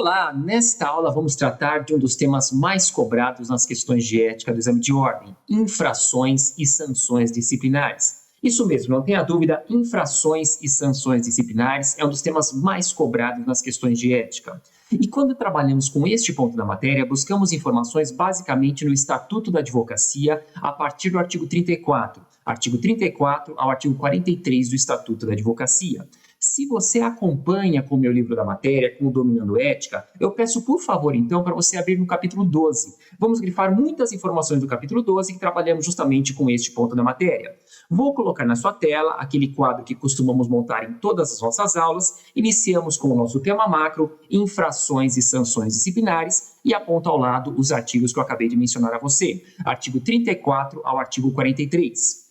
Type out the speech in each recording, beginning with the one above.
Olá, nesta aula vamos tratar de um dos temas mais cobrados nas questões de ética do exame de ordem, infrações e sanções disciplinares. Isso mesmo, não tenha dúvida, infrações e sanções disciplinares é um dos temas mais cobrados nas questões de ética. E quando trabalhamos com este ponto da matéria, buscamos informações basicamente no Estatuto da Advocacia a partir do artigo 34 ao artigo 43 do Estatuto da Advocacia. Se você acompanha com o meu livro da matéria, com o Dominando Ética, eu peço por favor então para você abrir no capítulo 12. Vamos grifar muitas informações do capítulo 12 que trabalhamos justamente com este ponto da matéria. Vou colocar na sua tela aquele quadro que costumamos montar em todas as nossas aulas. Iniciamos com o nosso tema macro, infrações e sanções disciplinares, e aponto ao lado os artigos que eu acabei de mencionar a você, artigo 34 ao artigo 43.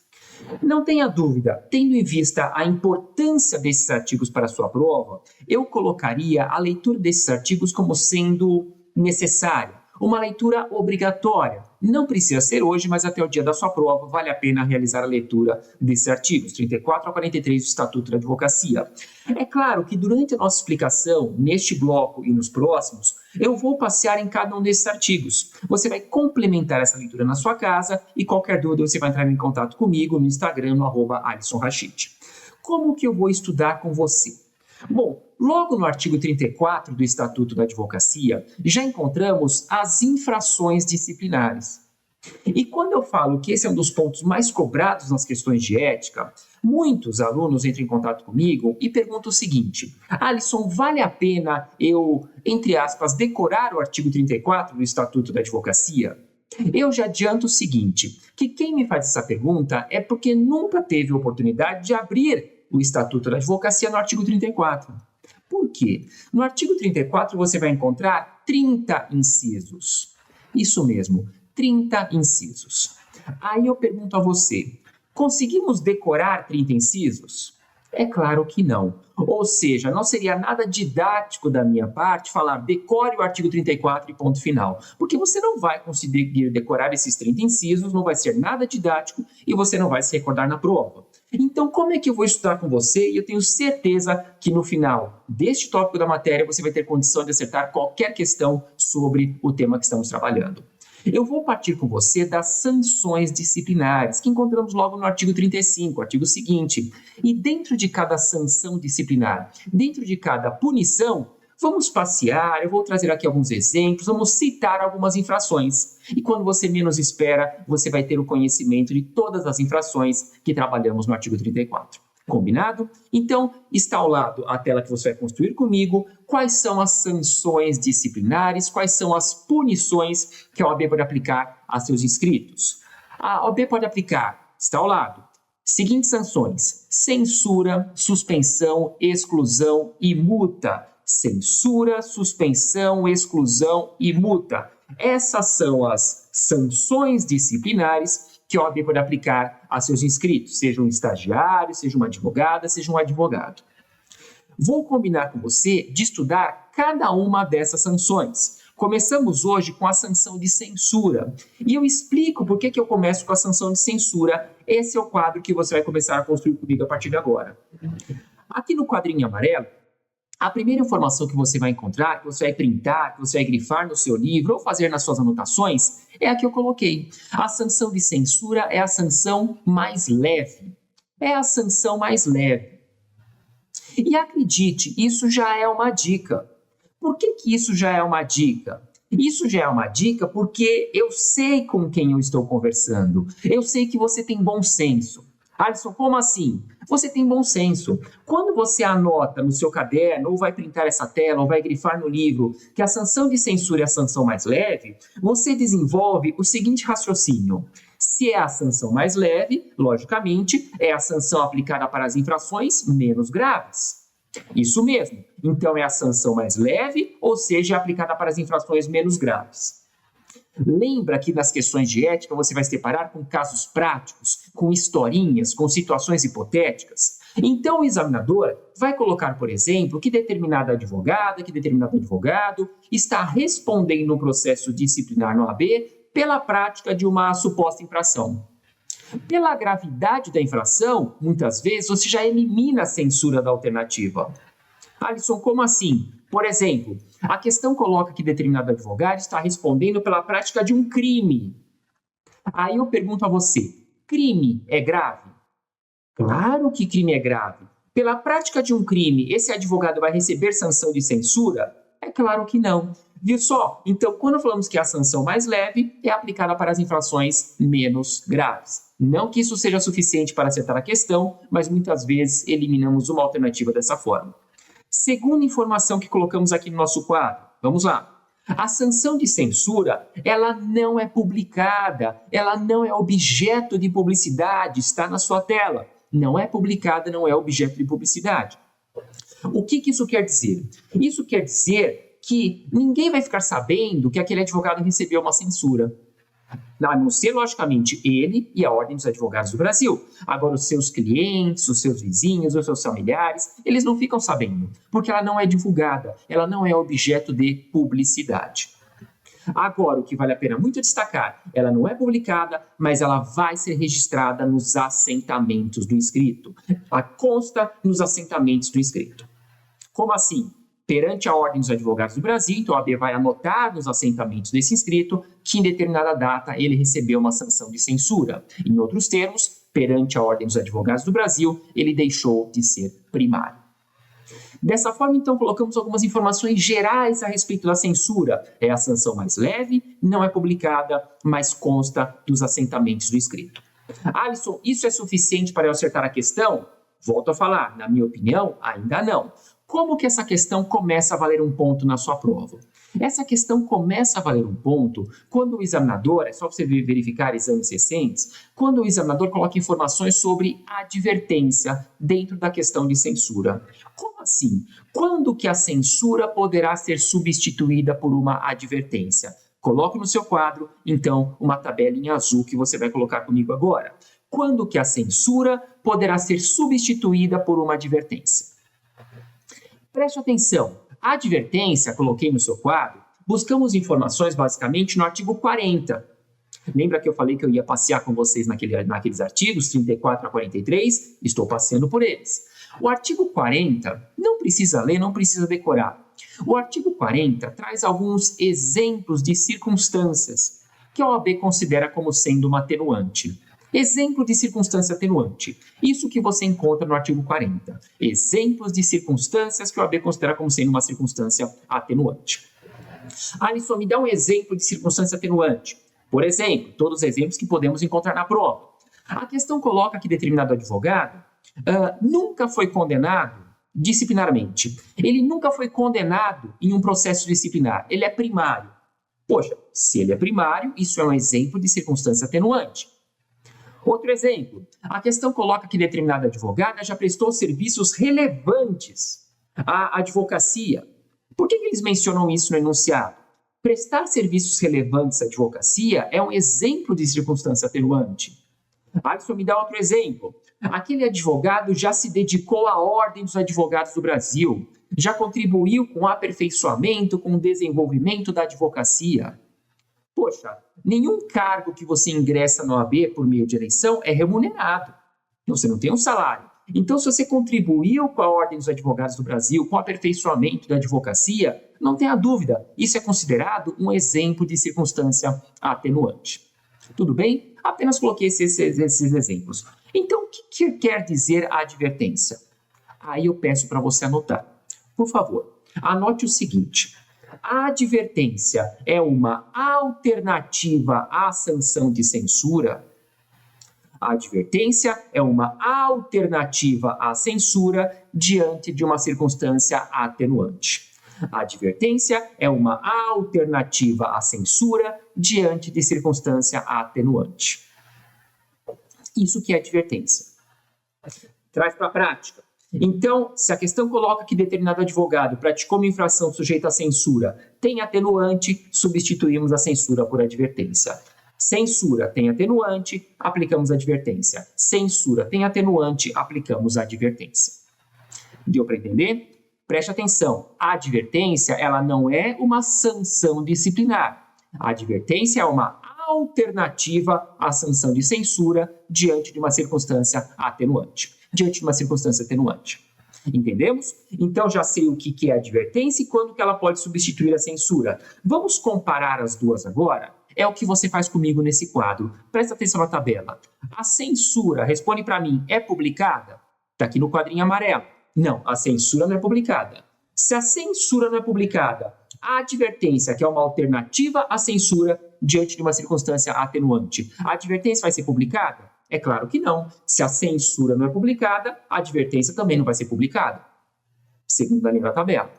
Não tenha dúvida, tendo em vista a importância desses artigos para a sua prova, eu colocaria a leitura desses artigos como sendo necessária, uma leitura obrigatória. Não precisa ser hoje, mas até o dia da sua prova vale a pena realizar a leitura desses artigos, 34 a 43 do Estatuto da Advocacia. É claro que durante a nossa explicação, neste bloco e nos próximos, eu vou passear em cada um desses artigos. Você vai complementar essa leitura na sua casa e qualquer dúvida você vai entrar em contato comigo no Instagram, no @AlisonRachid. Como que eu vou estudar com você? Bom, logo no artigo 34 do Estatuto da Advocacia, já encontramos as infrações disciplinares. E quando eu falo que esse é um dos pontos mais cobrados nas questões de ética, muitos alunos entram em contato comigo e perguntam o seguinte: Alisson, vale a pena eu, entre aspas, decorar o artigo 34 do Estatuto da Advocacia? Eu já adianto o seguinte, que quem me faz essa pergunta é porque nunca teve oportunidade de abrir o Estatuto da Advocacia no artigo 34. Por quê? No artigo 34 você vai encontrar 30 incisos. Isso mesmo, 30 incisos. Aí eu pergunto a você, conseguimos decorar 30 incisos? É claro que não. Ou seja, não seria nada didático da minha parte falar decore o artigo 34 e ponto final. Porque você não vai conseguir decorar esses 30 incisos, não vai ser nada didático e você não vai se recordar na prova. Então, como é que eu vou estudar com você? E eu tenho certeza que no final deste tópico da matéria você vai ter condição de acertar qualquer questão sobre o tema que estamos trabalhando. Eu vou partir com você das sanções disciplinares, que encontramos logo no artigo 35, artigo seguinte. E dentro de cada sanção disciplinar, dentro de cada punição, vamos passear, eu vou trazer aqui alguns exemplos, vamos citar algumas infrações. E quando você menos espera, você vai ter o conhecimento de todas as infrações que trabalhamos no artigo 34. Combinado? Então, está ao lado a tela que você vai construir comigo, quais são as sanções disciplinares, quais são as punições que a OAB pode aplicar a seus inscritos. A OAB pode aplicar, está ao lado, seguintes sanções: censura, suspensão, exclusão e multa. Censura, suspensão, exclusão e multa. Essas são as sanções disciplinares que a OAB pode aplicar a seus inscritos, seja um estagiário, seja uma advogada, seja um advogado. Vou combinar com você de estudar cada uma dessas sanções. Começamos hoje com a sanção de censura. E eu explico por que eu começo com a sanção de censura. Esse é o quadro que você vai começar a construir comigo a partir de agora. Aqui no quadrinho amarelo, a primeira informação que você vai encontrar, que você vai printar, que você vai grifar no seu livro ou fazer nas suas anotações, é a que eu coloquei. A sanção de censura é a sanção mais leve. É a sanção mais leve. E acredite, isso já é uma dica. Por que isso já é uma dica? Isso já é uma dica porque eu sei com quem eu estou conversando. Eu sei que você tem bom senso. Alisson, como assim? Você tem bom senso. Quando você anota no seu caderno, ou vai printar essa tela, ou vai grifar no livro, que a sanção de censura é a sanção mais leve, você desenvolve o seguinte raciocínio. Se é a sanção mais leve, logicamente, é a sanção aplicada para as infrações menos graves. Isso mesmo. Então, é a sanção mais leve, ou seja, é aplicada para as infrações menos graves. Lembra que nas questões de ética você vai se deparar com casos práticos, com historinhas, com situações hipotéticas? Então o examinador vai colocar, por exemplo, que determinada advogada, que determinado advogado está respondendo um processo disciplinar no OAB pela prática de uma suposta infração. Pela gravidade da infração, muitas vezes você já elimina a censura da alternativa. Alisson, como assim? Por exemplo, a questão coloca que determinado advogado está respondendo pela prática de um crime. Aí eu pergunto a você, crime é grave? Claro que crime é grave. Pela prática de um crime, esse advogado vai receber sanção de censura? É claro que não. Viu só? Então, quando falamos que a sanção mais leve é aplicada para as infrações menos graves. Não que isso seja suficiente para acertar a questão, mas muitas vezes eliminamos uma alternativa dessa forma. Segunda informação que colocamos aqui no nosso quadro. Vamos lá. A sanção de censura, ela não é publicada, ela não é objeto de publicidade, está na sua tela. Não é publicada, não é objeto de publicidade. O que isso quer dizer? Isso quer dizer que ninguém vai ficar sabendo que aquele advogado recebeu uma censura. A não ser, logicamente, ele e a Ordem dos Advogados do Brasil. Agora, os seus clientes, os seus vizinhos, os seus familiares, eles não ficam sabendo, porque ela não é divulgada, ela não é objeto de publicidade. Agora, o que vale a pena muito destacar, ela não é publicada, mas ela vai ser registrada nos assentamentos do inscrito. Ela consta nos assentamentos do inscrito. Como assim? Perante a Ordem dos Advogados do Brasil, então a OAB vai anotar nos assentamentos desse inscrito que em determinada data ele recebeu uma sanção de censura. Em outros termos, perante a Ordem dos Advogados do Brasil, ele deixou de ser primário. Dessa forma, então, colocamos algumas informações gerais a respeito da censura. É a sanção mais leve, não é publicada, mas consta dos assentamentos do inscrito. Alisson, isso é suficiente para eu acertar a questão? Volto a falar, na minha opinião, ainda não. Como que essa questão começa a valer um ponto na sua prova? Essa questão começa a valer um ponto quando o examinador, é só você verificar exames recentes, quando o examinador coloca informações sobre advertência dentro da questão de censura. Como assim? Quando que a censura poderá ser substituída por uma advertência? Coloque no seu quadro, então, uma tabela em azul que você vai colocar comigo agora. Quando que a censura poderá ser substituída por uma advertência? Preste atenção, a advertência, coloquei no seu quadro, buscamos informações basicamente no artigo 40. Lembra que eu falei que eu ia passear com vocês naqueles artigos, 34 a 43? Estou passeando por eles. O artigo 40, não precisa ler, não precisa decorar. O artigo 40 traz alguns exemplos de circunstâncias que a OAB considera como sendo uma atenuante. Exemplo de circunstância atenuante. Isso que você encontra no artigo 40. Exemplos de circunstâncias que a OAB considera como sendo uma circunstância atenuante. Alisson, me dá um exemplo de circunstância atenuante. Por exemplo, todos os exemplos que podemos encontrar na prova. A questão coloca que determinado advogado nunca foi condenado disciplinarmente. Ele nunca foi condenado em um processo disciplinar. Ele é primário. Poxa, se ele é primário, isso é um exemplo de circunstância atenuante. Outro exemplo, a questão coloca que determinado advogado já prestou serviços relevantes à advocacia. Por que eles mencionam isso no enunciado? Prestar serviços relevantes à advocacia é um exemplo de circunstância atenuante. Alisson, me dá outro exemplo. Aquele advogado já se dedicou à Ordem dos Advogados do Brasil, já contribuiu com o aperfeiçoamento, com o desenvolvimento da advocacia. Poxa, nenhum cargo que você ingressa na OAB por meio de eleição é remunerado. Você não tem um salário. Então, se você contribuiu com a Ordem dos Advogados do Brasil, com o aperfeiçoamento da advocacia, não tenha dúvida, isso é considerado um exemplo de circunstância atenuante. Tudo bem? Apenas coloquei esses exemplos. Então, o que quer dizer a advertência? Aí eu peço para você anotar. Por favor, anote o seguinte. A advertência é uma alternativa à sanção de censura? A advertência é uma alternativa à censura diante de uma circunstância atenuante. A advertência é uma alternativa à censura diante de circunstância atenuante. Isso que é advertência. Traz para a prática. Então, se a questão coloca que determinado advogado praticou uma infração sujeita à censura, tem atenuante, substituímos a censura por advertência. Censura tem atenuante, aplicamos advertência. Censura tem atenuante, aplicamos advertência. Deu para entender? Preste atenção, a advertência ela não é uma sanção disciplinar. A advertência é uma alternativa à sanção de censura diante de uma circunstância atenuante. Entendemos? Então já sei o que é advertência e quando que ela pode substituir a censura. Vamos comparar as duas agora? É o que você faz comigo nesse quadro. Presta atenção na tabela. A censura, responde para mim, é publicada? Está aqui no quadrinho amarelo. Não, a censura não é publicada. Se a censura não é publicada, a advertência, que é uma alternativa à censura diante de uma circunstância atenuante, a advertência vai ser publicada? É claro que não. Se a censura não é publicada, a advertência também não vai ser publicada, segundo a linha da tabela.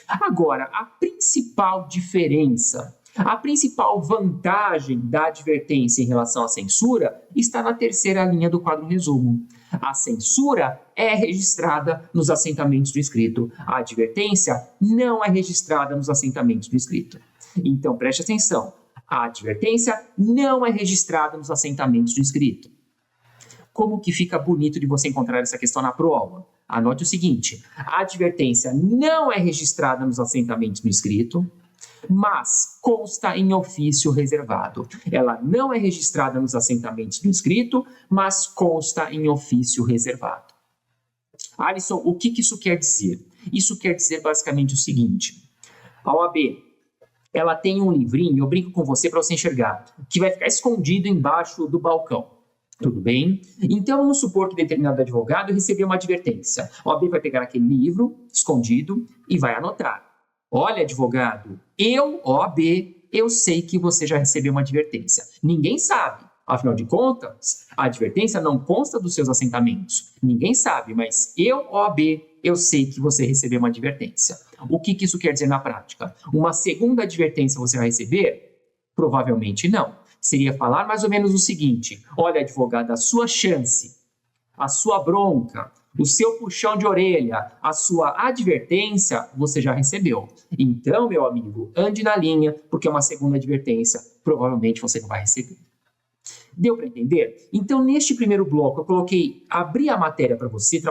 Agora, a principal diferença, a principal vantagem da advertência em relação à censura está na terceira linha do quadro resumo. A censura é registrada nos assentamentos do escrito. A advertência não é registrada nos assentamentos do escrito. Então, preste atenção. A advertência não é registrada nos assentamentos do escrito. Como que fica bonito de você encontrar essa questão na prova? Anote o seguinte: a advertência não é registrada nos assentamentos do escrito, mas consta em ofício reservado. Ela não é registrada nos assentamentos do escrito, mas consta em ofício reservado. Alisson, o que isso quer dizer? Isso quer dizer basicamente o seguinte: a OAB, ela tem um livrinho, eu brinco com você para você enxergar, que vai ficar escondido embaixo do balcão. Tudo bem? Então, vamos supor que determinado advogado recebeu uma advertência. A OAB vai pegar aquele livro escondido e vai anotar. Olha, advogado, OAB, eu sei que você já recebeu uma advertência. Ninguém sabe. Afinal de contas, a advertência não consta dos seus assentamentos. Ninguém sabe, mas OAB, eu sei que você recebeu uma advertência. O que isso quer dizer na prática? Uma segunda advertência você vai receber? Provavelmente não. Seria falar mais ou menos o seguinte: olha, advogado, a sua chance, a sua bronca, o seu puxão de orelha, a sua advertência, você já recebeu. Então, meu amigo, ande na linha, porque uma segunda advertência provavelmente você não vai receber. Deu para entender? Então, neste primeiro bloco, eu abri a matéria para você,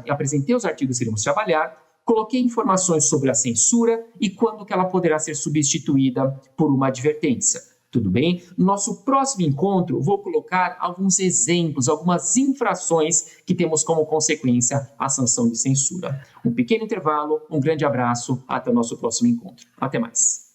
apresentei os artigos que iremos trabalhar, coloquei informações sobre a censura e quando que ela poderá ser substituída por uma advertência. Tudo bem? No nosso próximo encontro, vou colocar alguns exemplos, algumas infrações que temos como consequência a sanção de censura. Um pequeno intervalo, um grande abraço, até o nosso próximo encontro. Até mais.